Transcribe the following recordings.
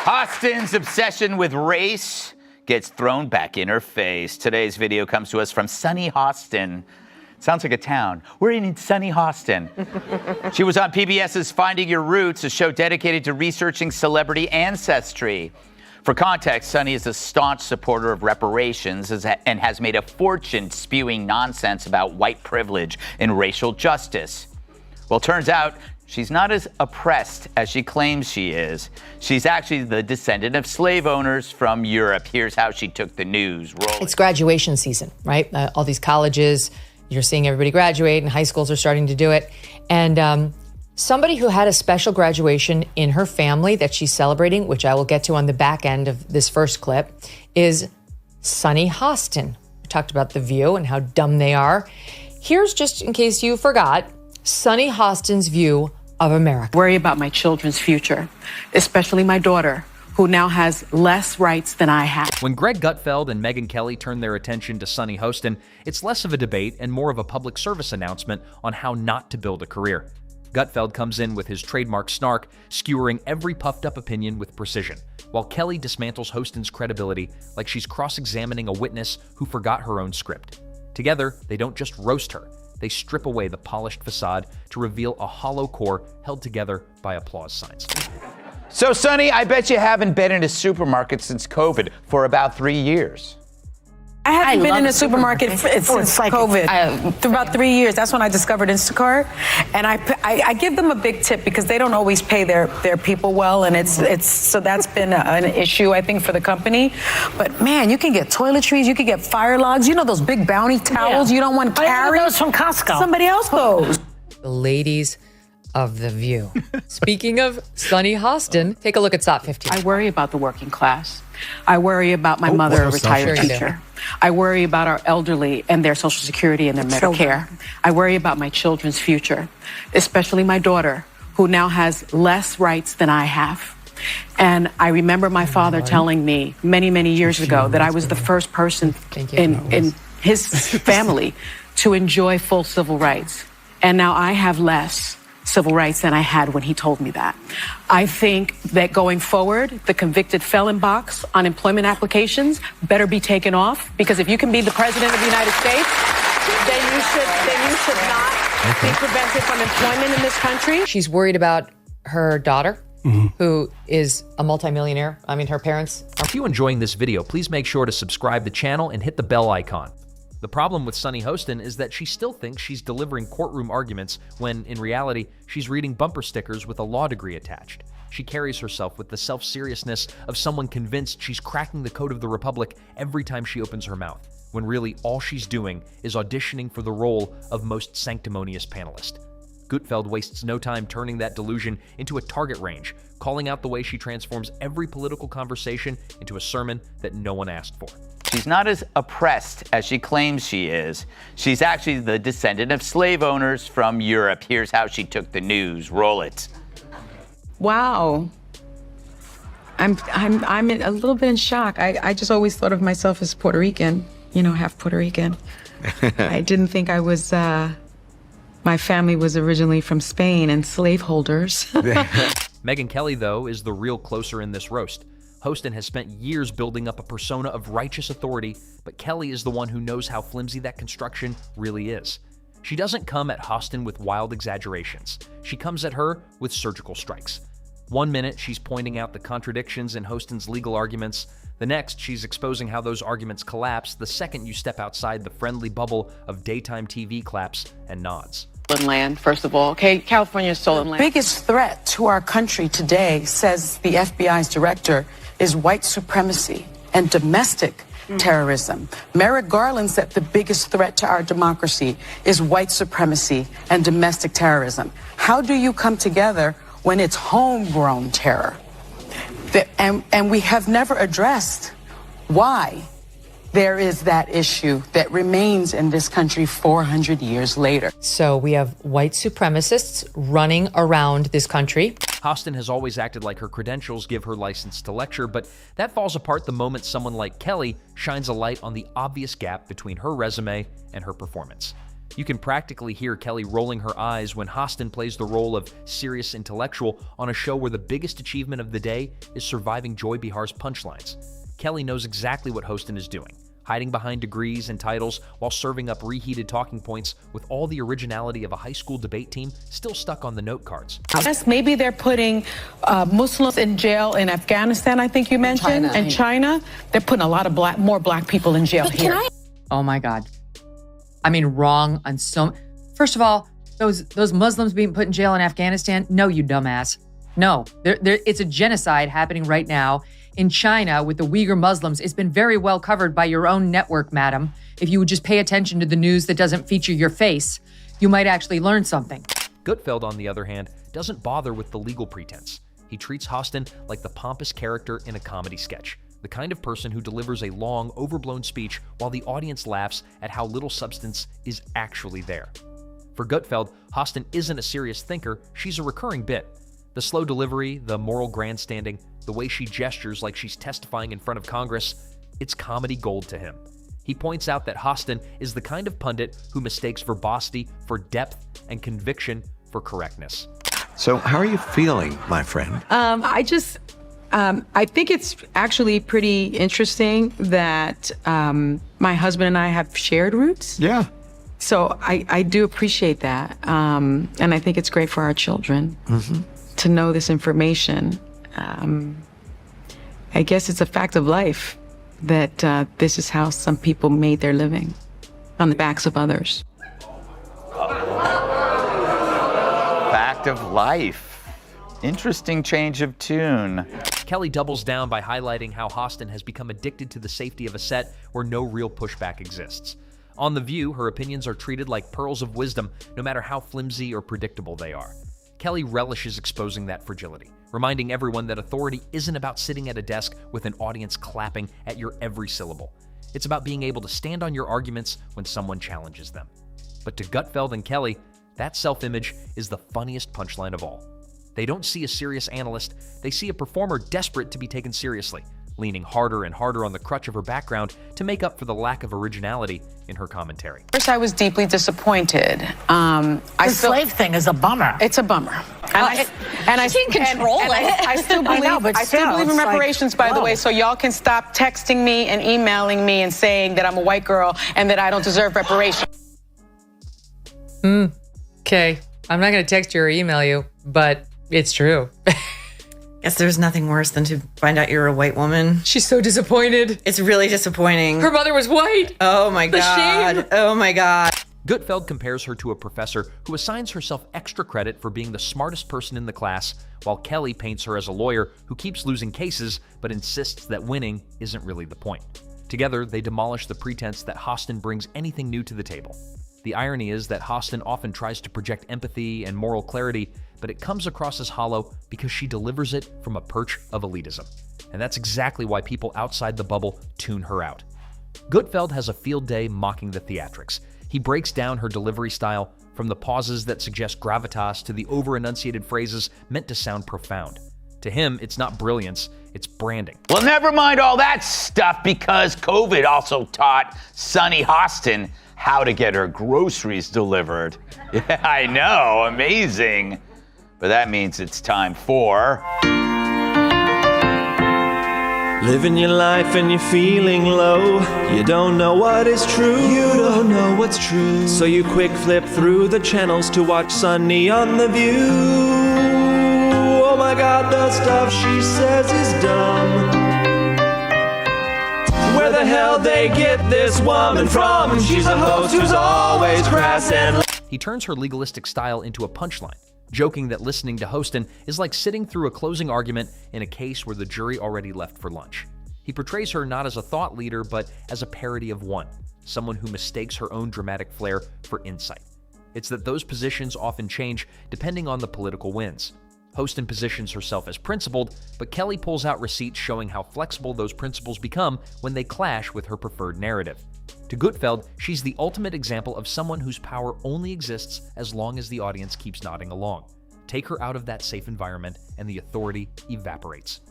Hostin's obsession with race gets thrown back in her face. Today's video comes to us from sunny Hostin. Sounds like a town. We're in sunny Hostin. She was on PBS's Finding Your Roots, a show dedicated to researching celebrity ancestry. For context, Sunny is a staunch supporter of reparations and has made a fortune spewing nonsense about white privilege and racial justice. Well, turns out she's not as oppressed as she claims she is. She's actually the descendant of slave owners from Europe. Here's how she took the news. Roll It's graduation season, right? All these colleges, you're seeing everybody graduate, and high schools are starting to do it. And somebody who had a special graduation in her family that she's celebrating, which I will get to on the back end of this first clip, is Sunny Hostin. We talked about The View and how dumb they are. Here's, just in case you forgot, Sunny Hostin's view of America. Worry about my children's future, especially my daughter, who now has less rights than I have. When Greg Gutfeld and Megyn Kelly turn their attention to Sunny Hostin, it's less of a debate and more of a public service announcement on how not to build a career. Gutfeld comes in with his trademark snark, skewering every puffed-up opinion with precision, while Kelly dismantles Hostin's credibility like she's cross-examining a witness who forgot her own script. Together, they don't just roast her, they strip away the polished facade to reveal a hollow core held together by applause signs. So, Sunny, I bet you haven't been in a supermarket since COVID for about 3 years. I haven't been in a supermarket since COVID. For about 3 years. That's when I discovered Instacart. And I give them a big tip because they don't always pay their people well. And it's so that's been an issue, I think, for the company. But man, you can get toiletries, you can get fire logs. You know those big Bounty towels you don't want to carry? Those from Costco. Somebody else goes. The ladies of The View. Speaking of Sunny Hostin, take a look at SOT 15. I worry about the working class. I worry about my mother, a retired teacher. I worry about our elderly and their Social Security and their Medicare. I worry about my children's future, especially my daughter, who now has less rights than I have. And I remember my father telling me many, many years ago that I was the first person in his family to enjoy full civil rights. And now I have less civil rights than I had when he told me that. I think that going forward, the convicted felon box on employment applications better be taken off, because if you can be the president of the United States, then you should not be prevented from employment in this country. She's worried about her daughter, who is a multimillionaire. I mean, her parents. If you're enjoying this video, please make sure to subscribe to the channel and hit the bell icon. The problem with Sunny Hostin is that she still thinks she's delivering courtroom arguments when, in reality, she's reading bumper stickers with a law degree attached. She carries herself with the self-seriousness of someone convinced she's cracking the code of the Republic every time she opens her mouth, when really all she's doing is auditioning for the role of most sanctimonious panelist. Gutfeld wastes no time turning that delusion into a target range, calling out the way she transforms every political conversation into a sermon that no one asked for. She's not as oppressed as she claims she is. She's actually the descendant of slave owners from Europe. Here's how she took the news. Roll it. Wow. I'm a little bit in shock. I just always thought of myself as Puerto Rican, half Puerto Rican. I didn't think I was, my family was originally from Spain and slaveholders. Megyn Kelly, though, is the real closer in this roast. Hostin has spent years building up a persona of righteous authority, but Kelly is the one who knows how flimsy that construction really is. She doesn't come at Hostin with wild exaggerations. She comes at her with surgical strikes. 1 minute, she's pointing out the contradictions in Hostin's legal arguments. The next, she's exposing how those arguments collapse the second you step outside the friendly bubble of daytime TV claps and nods. Land, first of all. Okay, California is stolen land. The biggest threat to our country today, says the FBI's director, is white supremacy and domestic terrorism. Merrick Garland said the biggest threat to our democracy is white supremacy and domestic terrorism. How do you come together when it's homegrown terror? And we have never addressed why there is that issue that remains in this country 400 years later. So we have white supremacists running around this country. Hostin has always acted like her credentials give her license to lecture, but that falls apart the moment someone like Kelly shines a light on the obvious gap between her resume and her performance. You can practically hear Kelly rolling her eyes when Hostin plays the role of serious intellectual on a show where the biggest achievement of the day is surviving Joy Behar's punchlines. Kelly knows exactly what Hostin is doing, hiding behind degrees and titles while serving up reheated talking points with all the originality of a high school debate team still stuck on the note cards. Yes, maybe they're putting Muslims in jail in Afghanistan, I think you mentioned, and China. They're putting a lot of more black people in jail here. Oh my God. I mean, wrong on so. First of all, those Muslims being put in jail in Afghanistan. No, you dumbass. No, it's a genocide happening right now in China with the Uyghur Muslims. It's been very well covered by your own network, madam. If you would just pay attention to the news that doesn't feature your face, you might actually learn something. Gutfeld, on the other hand, doesn't bother with the legal pretense. He treats Hostin like the pompous character in a comedy sketch, the kind of person who delivers a long, overblown speech while the audience laughs at how little substance is actually there. For Gutfeld, Hostin isn't a serious thinker, she's a recurring bit. The slow delivery, the moral grandstanding, the way she gestures like she's testifying in front of Congress, it's comedy gold to him. He points out that Hostin is the kind of pundit who mistakes verbosity for depth and conviction for correctness. So how are you feeling, my friend? I think it's actually pretty interesting that my husband and I have shared roots. Yeah. So I do appreciate that. And I think it's great for our children to know this information. I guess it's a fact of life that this is how some people made their living, on the backs of others. Fact of life. Interesting change of tune. Kelly doubles down by highlighting how Hostin has become addicted to the safety of a set where no real pushback exists. On The View, her opinions are treated like pearls of wisdom, no matter how flimsy or predictable they are. Kelly relishes exposing that fragility, reminding everyone that authority isn't about sitting at a desk with an audience clapping at your every syllable. It's about being able to stand on your arguments when someone challenges them. But to Gutfeld and Kelly, that self-image is the funniest punchline of all. They don't see a serious analyst, they see a performer desperate to be taken seriously, leaning harder and harder on the crutch of her background to make up for the lack of originality in her commentary. First, I was deeply disappointed. The slave thing is a bummer. It's a bummer. I can't control it. I still believe, I still believe in reparations, by the way, so y'all can stop texting me and emailing me and saying that I'm a white girl and that I don't deserve reparations. Okay, I'm not going to text you or email you, but it's true. Guess there's nothing worse than to find out you're a white woman. She's so disappointed. It's really disappointing. Her mother was white. Oh my The God. shame. Oh my God. Gutfeld compares her to a professor who assigns herself extra credit for being the smartest person in the class, while Kelly paints her as a lawyer who keeps losing cases but insists that winning isn't really the point. Together, they demolish the pretense that Hostin brings anything new to the table. The irony is that Hostin often tries to project empathy and moral clarity, but it comes across as hollow because she delivers it from a perch of elitism. And that's exactly why people outside the bubble tune her out. Gutfeld has a field day mocking the theatrics. He breaks down her delivery style, from the pauses that suggest gravitas to the over-enunciated phrases meant to sound profound. To him, it's not brilliance, it's branding. Well, never mind all that stuff, because COVID also taught Sunny Hostin how to get her groceries delivered. Yeah, I know, amazing. But that means it's time for... Living your life and you're feeling low. You don't know what is true. You don't know what's true. So you quick flip through the channels to watch Sunny on The View. Oh my God, the stuff she says is dumb. Where the hell they get this woman from? She's a host who's always crass and... He turns her legalistic style into a punchline, joking that listening to Hostin is like sitting through a closing argument in a case where the jury already left for lunch. He portrays her not as a thought leader, but as a parody of one, someone who mistakes her own dramatic flair for insight. It's that those positions often change depending on the political winds. Hostin positions herself as principled, but Kelly pulls out receipts showing how flexible those principles become when they clash with her preferred narrative. To Gutfeld, she's the ultimate example of someone whose power only exists as long as the audience keeps nodding along. Take her out of that safe environment, and the authority evaporates.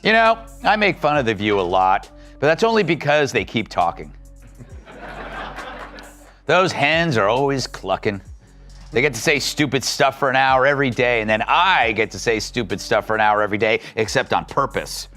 You know, I make fun of The View a lot, but that's only because they keep talking. Those hens are always clucking. They get to say stupid stuff for an hour every day, and then I get to say stupid stuff for an hour every day, except on purpose.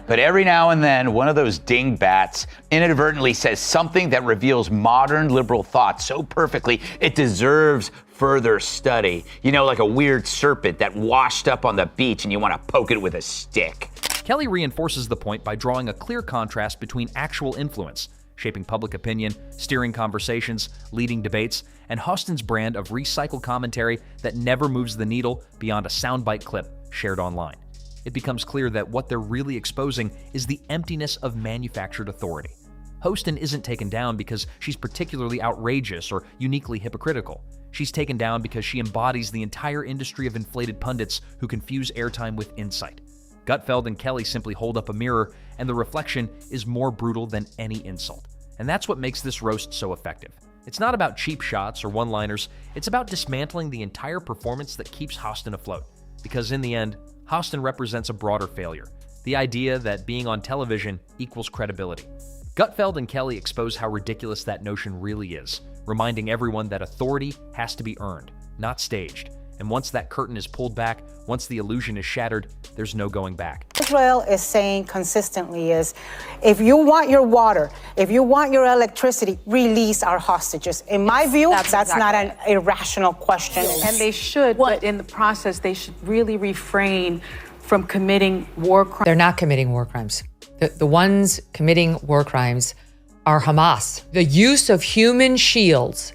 But every now and then, one of those dingbats inadvertently says something that reveals modern liberal thought so perfectly, it deserves further study. You know, like a weird serpent that washed up on the beach and you want to poke it with a stick. Kelly reinforces the point by drawing a clear contrast between actual influence, shaping public opinion, steering conversations, leading debates, and Hostin's brand of recycled commentary that never moves the needle beyond a soundbite clip shared online. It becomes clear that what they're really exposing is the emptiness of manufactured authority. Hostin isn't taken down because she's particularly outrageous or uniquely hypocritical. She's taken down because she embodies the entire industry of inflated pundits who confuse airtime with insight. Gutfeld and Kelly simply hold up a mirror, and the reflection is more brutal than any insult. And that's what makes this roast so effective. It's not about cheap shots or one-liners, it's about dismantling the entire performance that keeps Hostin afloat. Because in the end, Hostin represents a broader failure, the idea that being on television equals credibility. Gutfeld and Kelly expose how ridiculous that notion really is, reminding everyone that authority has to be earned, not staged. And once that curtain is pulled back, once the illusion is shattered, there's no going back. Israel is saying consistently is, if you want your water, if you want your electricity, release our hostages. In my view, that's not an irrational question. And they should, but in the process, they should really refrain from committing war crimes. They're not committing war crimes. The ones committing war crimes are Hamas. The use of human shields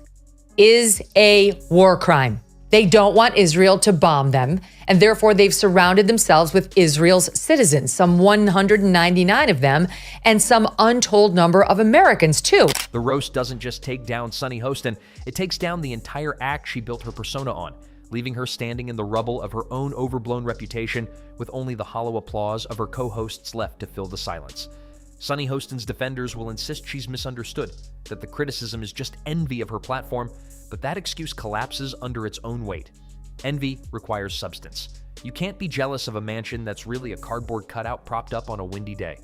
is a war crime. They don't want Israel to bomb them, and therefore they've surrounded themselves with Israel's citizens, some 199 of them, and some untold number of Americans, too. The roast doesn't just take down Sunny Hostin, it takes down the entire act she built her persona on, leaving her standing in the rubble of her own overblown reputation with only the hollow applause of her co-hosts left to fill the silence. Sunny Hostin's defenders will insist she's misunderstood, that the criticism is just envy of her platform, but that excuse collapses under its own weight. Envy requires substance. You can't be jealous of a mansion that's really a cardboard cutout propped up on a windy day.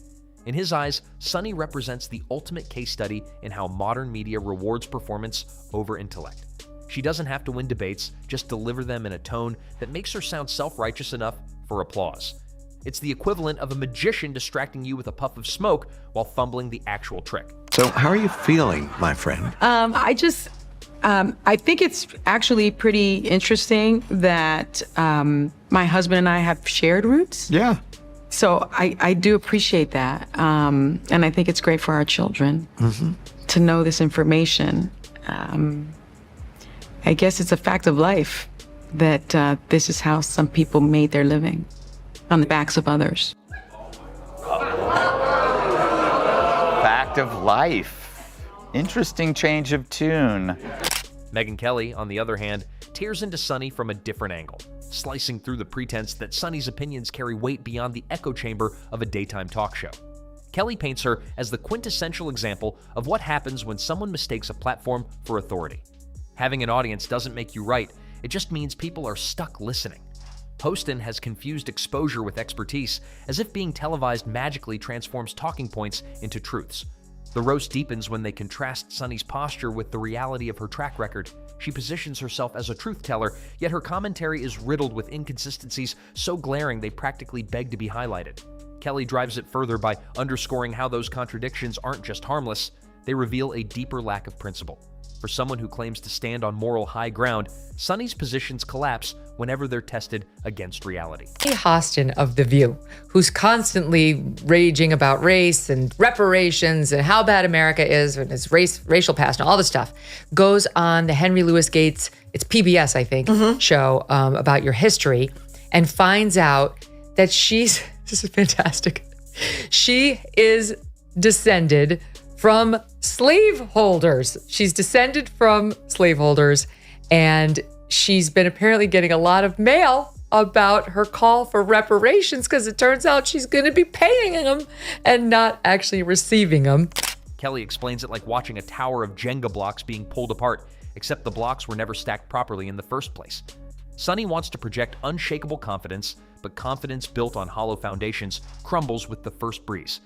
In his eyes, Sunny represents the ultimate case study in how modern media rewards performance over intellect. She doesn't have to win debates, just deliver them in a tone that makes her sound self-righteous enough for applause. It's the equivalent of a magician distracting you with a puff of smoke while fumbling the actual trick. So how are you feeling, my friend? I think it's actually pretty interesting that my husband and I have shared roots. Yeah. So I do appreciate that. And I think it's great for our children to know this information. I guess it's a fact of life that this is how some people made their living, on the backs of others. Fact of life. Interesting change of tune. Megyn Kelly, on the other hand, tears into Sunny from a different angle, slicing through the pretense that Sunny's opinions carry weight beyond the echo chamber of a daytime talk show. Kelly paints her as the quintessential example of what happens when someone mistakes a platform for authority. Having an audience doesn't make you right, it just means people are stuck listening. Hostin has confused exposure with expertise, as if being televised magically transforms talking points into truths. The roast deepens when they contrast Sunny's posture with the reality of her track record. She positions herself as a truth teller, yet her commentary is riddled with inconsistencies so glaring they practically beg to be highlighted. Kelly drives it further by underscoring how those contradictions aren't just harmless, they reveal a deeper lack of principle. For someone who claims to stand on moral high ground, Sunny's positions collapse whenever they're tested against reality. Hostin of The View, who's constantly raging about race and reparations and how bad America is and its racial past and all this stuff, goes on the Henry Louis Gates, it's PBS, I think, show about your history, and finds out that this is fantastic, she is descended from slaveholders. She's descended from slaveholders, and she's been apparently getting a lot of mail about her call for reparations because it turns out she's going to be paying them and not actually receiving them. Kelly explains it like watching a tower of Jenga blocks being pulled apart, except the blocks were never stacked properly in the first place. Sunny wants to project unshakable confidence, but confidence built on hollow foundations crumbles with the first breeze.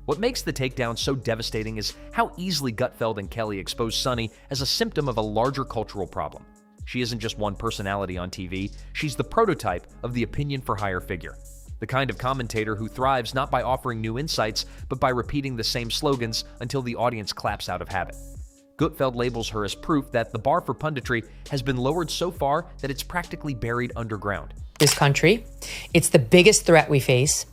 What makes the takedown so devastating is how easily Gutfeld and Kelly expose Sunny as a symptom of a larger cultural problem. She isn't just one personality on TV, she's the prototype of the opinion for hire figure. The kind of commentator who thrives not by offering new insights, but by repeating the same slogans until the audience claps out of habit. Gutfeld labels her as proof that the bar for punditry has been lowered so far that it's practically buried underground. This country, it's the biggest threat we face,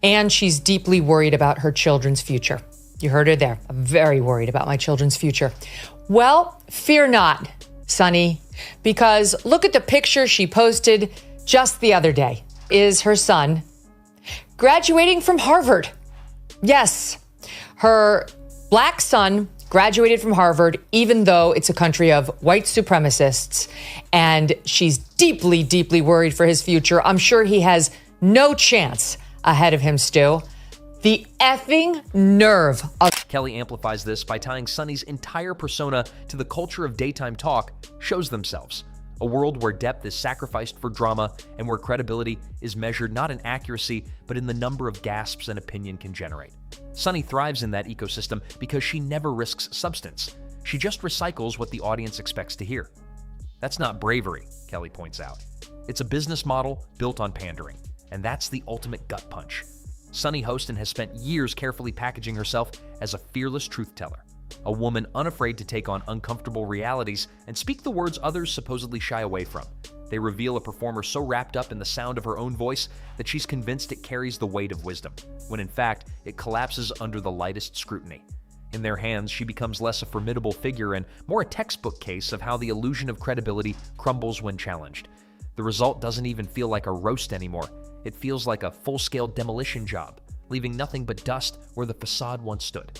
and she's deeply worried about her children's future. You heard her there. I'm very worried about my children's future. Well, fear not, Sunny, because look at the picture she posted just the other day. Is her son graduating from Harvard? Yes, her black son graduated from Harvard, even though it's a country of white supremacists, and she's deeply, deeply worried for his future. I'm sure he has no chance ahead of him, Stu. The effing nerve of... Kelly amplifies this by tying Sunny's entire persona to the culture of daytime talk shows themselves. A world where depth is sacrificed for drama and where credibility is measured not in accuracy, but in the number of gasps an opinion can generate. Sunny thrives in that ecosystem because she never risks substance. She just recycles what the audience expects to hear. That's not bravery, Kelly points out. It's a business model built on pandering, and that's the ultimate gut punch. Sunny Hostin has spent years carefully packaging herself as a fearless truth teller, a woman unafraid to take on uncomfortable realities and speak the words others supposedly shy away from. They reveal a performer so wrapped up in the sound of her own voice that she's convinced it carries the weight of wisdom, when in fact it collapses under the lightest scrutiny. In their hands, she becomes less a formidable figure and more a textbook case of how the illusion of credibility crumbles when challenged. The result doesn't even feel like a roast anymore. It feels like a full-scale demolition job, leaving nothing but dust where the facade once stood.